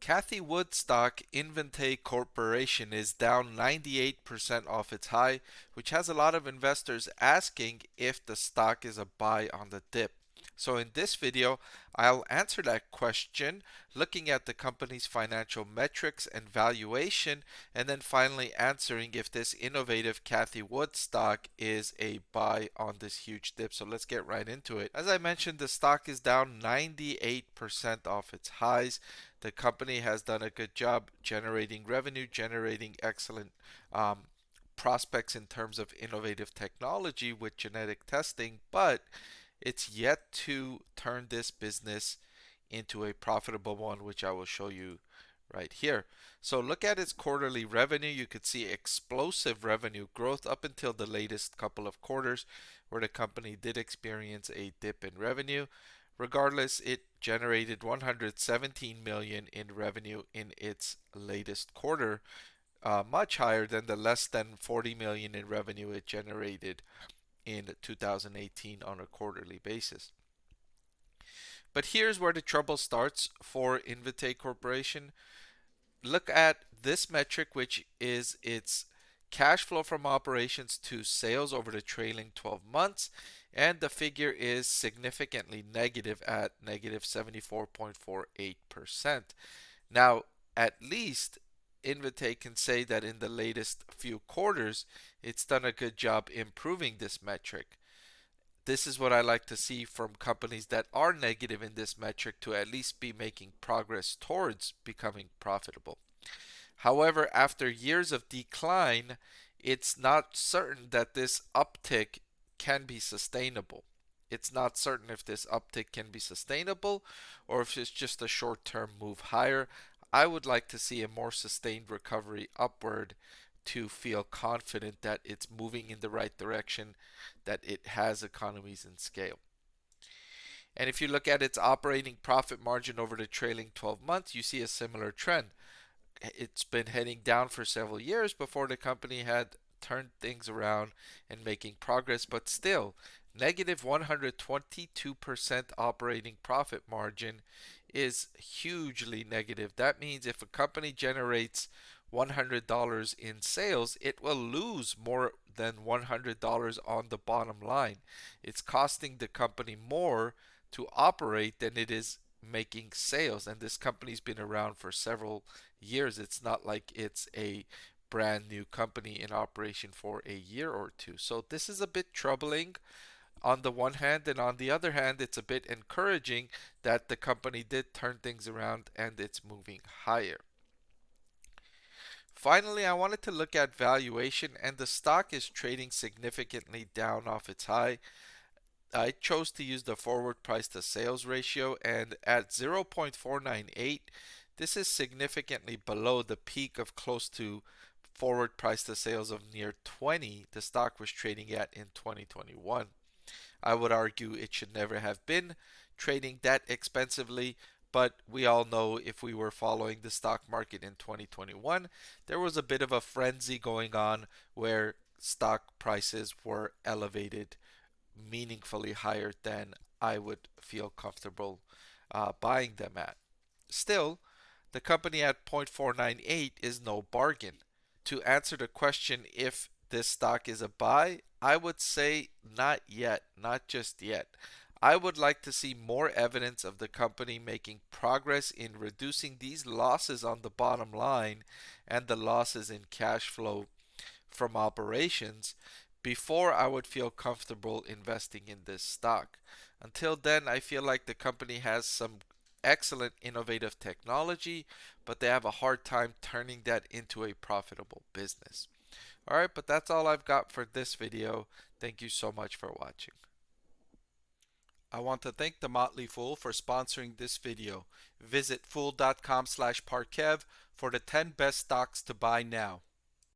Cathie Wood stock Invitae Corporation is down 98% off its high, which has a lot of investors asking if the stock is a buy on the dip. So in this video, I'll answer that question looking at the company's financial metrics and valuation, and then finally answering if this innovative Cathie Wood stock is a buy on this huge dip. So let's get right into it. As I mentioned, the stock is down 98% off its highs. The company has done a good job generating revenue, generating excellent prospects in terms of innovative technology with genetic testing, but it's yet to turn this business into a profitable one, which I will show you right here. So look at its quarterly revenue. You could see explosive revenue growth up until the latest couple of quarters where the company did experience a dip in revenue. Regardless, it generated 117 million in revenue in its latest quarter, much higher than the less than 40 million in revenue it generated in 2018 on a quarterly basis. But here's where the trouble starts for Invitae Corporation. Look at this metric, which is its cash flow from operations to sales over the trailing 12 months, and the figure is significantly negative at negative 74.48%. Now, at least Invitae can say that in the latest few quarters, it's done a good job improving this metric. This is what I like to see from companies that are negative in this metric, to at least be making progress towards becoming profitable. However, after years of decline, it's not certain that this uptick can be sustainable. It's not certain if this uptick can be sustainable or if it's just a short-term move higher. I would like to see a more sustained recovery upward to feel confident that it's moving in the right direction, that it has economies in scale. And if you look at its operating profit margin over the trailing 12 months, you see a similar trend. It's been heading down for several years before the company had turned things around and making progress, but still, negative 122% operating profit margin is hugely negative. That means if a company generates $100 in sales, it will lose more than $100 on the bottom line. It's costing the company more to operate than it is making sales, and this company's been around for several years. It's not like it's a brand new company in operation for a year or two. So this is a bit troubling on the one hand, and on the other hand, it's a bit encouraging that the company did turn things around and it's moving higher. Finally, I wanted to look at valuation, and the stock is trading significantly down off its high. I chose to use the forward price to sales ratio, and at 0.498, this is significantly below the peak of close to forward price to sales of near 20 the stock was trading at in 2021. I would argue it should never have been trading that expensively, but we all know if we were following the stock market in 2021, there was a bit of a frenzy going on where stock prices were elevated meaningfully higher than I would feel comfortable buying them at. Still, the company at 0.498 is no bargain. To answer the question if this stock is a buy, I would say not yet, not just yet. I would like to see more evidence of the company making progress in reducing these losses on the bottom line and the losses in cash flow from operations before I would feel comfortable investing in this stock. Until then, I feel like the company has some excellent innovative technology, but they have a hard time turning that into a profitable business. Alright, but that's all I've got for this video. Thank you so much for watching. I want to thank the Motley Fool for sponsoring this video. Visit fool.com/Parkev for the 10 best stocks to buy now.